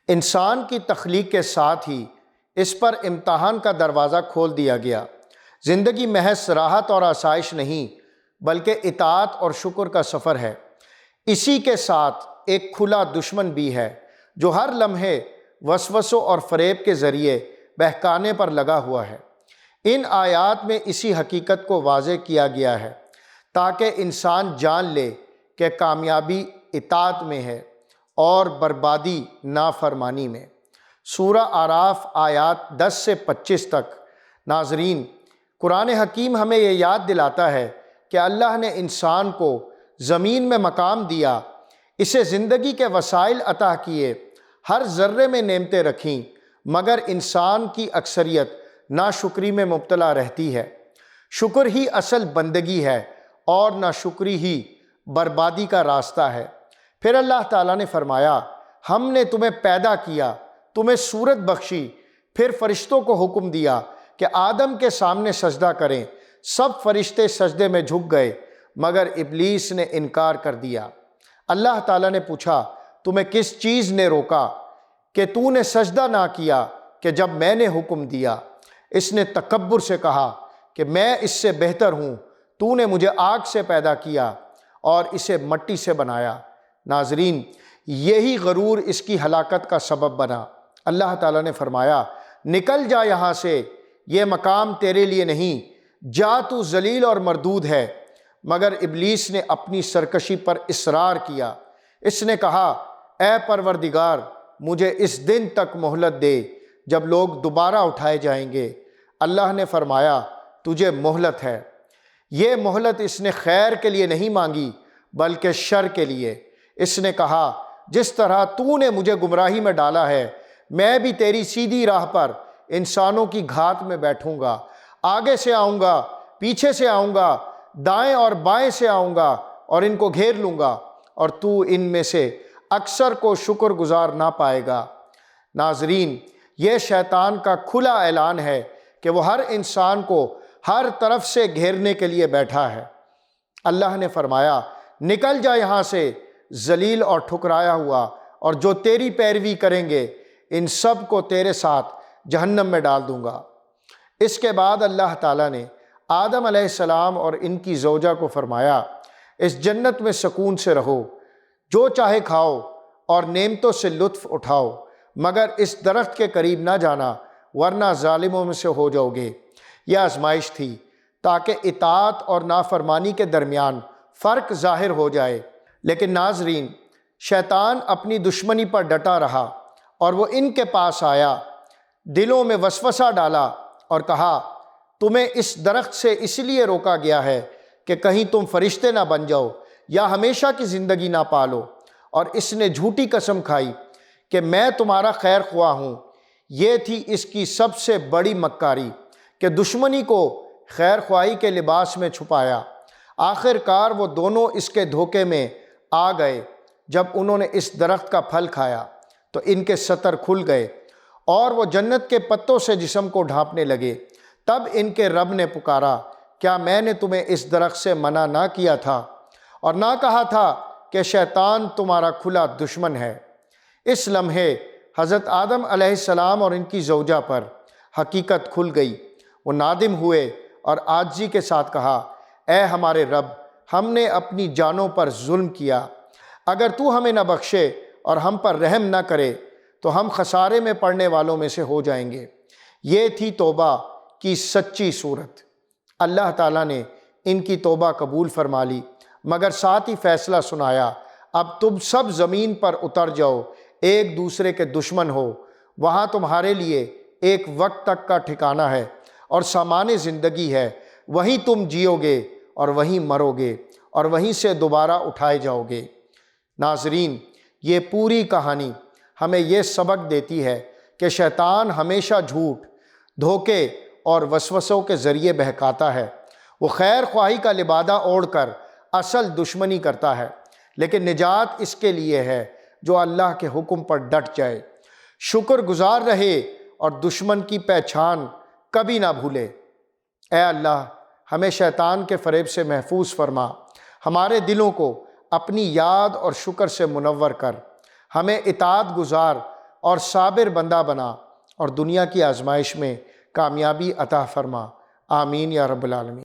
انسان کی تخلیق کے ساتھ ہی اس پر امتحان کا دروازہ کھول دیا گیا۔ زندگی محض راحت اور آسائش نہیں بلکہ اطاعت اور شکر کا سفر ہے۔ اسی کے ساتھ ایک کھلا دشمن بھی ہے جو ہر لمحے وسوسوں اور فریب کے ذریعے بہکانے پر لگا ہوا ہے۔ ان آیات میں اسی حقیقت کو واضح کیا گیا ہے تاکہ انسان جان لے کہ کامیابی اطاعت میں ہے اور بربادی نافرمانی میں۔ سورہ اعراف آیات 10 سے 25 تک۔ ناظرین، قرآن حکیم ہمیں یہ یاد دلاتا ہے کہ اللہ نے انسان کو زمین میں مقام دیا، اسے زندگی کے وسائل عطا کیے، ہر ذرے میں نعمتیں رکھیں، مگر انسان کی اکثریت ناشکری میں مبتلا رہتی ہے۔ شکر ہی اصل بندگی ہے اور ناشکری ہی بربادی کا راستہ ہے۔ پھر اللہ تعالیٰ نے فرمایا، ہم نے تمہیں پیدا کیا، تمہیں صورت بخشی، پھر فرشتوں کو حکم دیا کہ آدم کے سامنے سجدہ کریں۔ سب فرشتے سجدے میں جھک گئے مگر ابلیس نے انکار کر دیا۔ اللہ تعالیٰ نے پوچھا، تمہیں کس چیز نے روکا کہ تو نے سجدہ نہ کیا کہ جب میں نے حکم دیا؟ اس نے تکبر سے کہا کہ میں اس سے بہتر ہوں، تو نے مجھے آگ سے پیدا کیا اور اسے مٹی سے بنایا۔ ناظرین، یہی غرور اس کی ہلاکت کا سبب بنا۔ اللہ تعالیٰ نے فرمایا، نکل جا یہاں سے، یہ مقام تیرے لیے نہیں، جا تو ذلیل اور مردود ہے۔ مگر ابلیس نے اپنی سرکشی پر اصرار کیا۔ اس نے کہا، اے پروردگار، مجھے اس دن تک مہلت دے جب لوگ دوبارہ اٹھائے جائیں گے۔ اللہ نے فرمایا، تجھے مہلت ہے۔ یہ مہلت اس نے خیر کے لیے نہیں مانگی بلکہ شر کے لیے۔ اس نے کہا، جس طرح تو نے مجھے گمراہی میں ڈالا ہے، میں بھی تیری سیدھی راہ پر انسانوں کی گھات میں بیٹھوں گا۔ آگے سے آؤں گا، پیچھے سے آؤں گا، دائیں اور بائیں سے آؤں گا اور ان کو گھیر لوں گا، اور تو ان میں سے اکثر کو شکر گزار نہ پائے گا۔ ناظرین، یہ شیطان کا کھلا اعلان ہے کہ وہ ہر انسان کو ہر طرف سے گھیرنے کے لیے بیٹھا ہے۔ اللہ نے فرمایا، نکل جا یہاں سے ذلیل اور ٹھکرایا ہوا، اور جو تیری پیروی کریں گے ان سب کو تیرے ساتھ جہنم میں ڈال دوں گا۔ اس کے بعد اللہ تعالیٰ نے آدم علیہ السلام اور ان کی زوجہ کو فرمایا، اس جنت میں سکون سے رہو، جو چاہے کھاؤ اور نعمتوں سے لطف اٹھاؤ، مگر اس درخت کے قریب نہ جانا ورنہ ظالموں میں سے ہو جاؤ گے۔ یہ آزمائش تھی تاکہ اطاعت اور نافرمانی کے درمیان فرق ظاہر ہو جائے۔ لیکن ناظرین، شیطان اپنی دشمنی پر ڈٹا رہا اور وہ ان کے پاس آیا، دلوں میں وسوسہ ڈالا اور کہا، تمہیں اس درخت سے اس لیے روکا گیا ہے کہ کہیں تم فرشتے نہ بن جاؤ یا ہمیشہ کی زندگی نہ پالو۔ اور اس نے جھوٹی قسم کھائی کہ میں تمہارا خیر خواہ ہوں۔ یہ تھی اس کی سب سے بڑی مکاری کہ دشمنی کو خیر خواہی کے لباس میں چھپایا۔ آخر کار وہ دونوں اس کے دھوکے میں آ گئے۔ جب انہوں نے اس درخت کا پھل کھایا تو ان کے ستر کھل گئے اور وہ جنت کے پتوں سے جسم کو ڈھانپنے لگے۔ تب ان کے رب نے پکارا، کیا میں نے تمہیں اس درخت سے منع نہ کیا تھا اور نہ کہا تھا کہ شیطان تمہارا کھلا دشمن ہے؟ اس لمحے حضرت آدم علیہ السلام اور ان کی زوجہ پر حقیقت کھل گئی۔ وہ نادم ہوئے اور عاجزی کے ساتھ کہا، اے ہمارے رب، ہم نے اپنی جانوں پر ظلم کیا، اگر تو ہمیں نہ بخشے اور ہم پر رحم نہ کرے تو ہم خسارے میں پڑنے والوں میں سے ہو جائیں گے۔ یہ تھی توبہ کی سچی صورت۔ اللہ تعالیٰ نے ان کی توبہ قبول فرما لی، مگر ساتھ ہی فیصلہ سنایا، اب تم سب زمین پر اتر جاؤ، ایک دوسرے کے دشمن ہو، وہاں تمہارے لیے ایک وقت تک کا ٹھکانہ ہے اور سامان زندگی ہے، وہیں تم جیو گے اور وہیں مرو گے اور وہیں سے دوبارہ اٹھائے جاؤ گے۔ ناظرین، یہ پوری کہانی ہمیں یہ سبق دیتی ہے کہ شیطان ہمیشہ جھوٹ، دھوکے اور وسوسوں کے ذریعے بہکاتا ہے۔ وہ خیر خواہی کا لبادہ اوڑھ کر اصل دشمنی کرتا ہے، لیکن نجات اس کے لیے ہے جو اللہ کے حکم پر ڈٹ جائے، شکر گزار رہے اور دشمن کی پہچان کبھی نہ بھولے۔ اے اللہ، ہمیں شیطان کے فریب سے محفوظ فرما، ہمارے دلوں کو اپنی یاد اور شکر سے منور کر، ہمیں اطاعت گزار، اور صابر بندہ بنا اور دنیا کی آزمائش میں کامیابی عطا فرما۔ آمین یا رب العالمین۔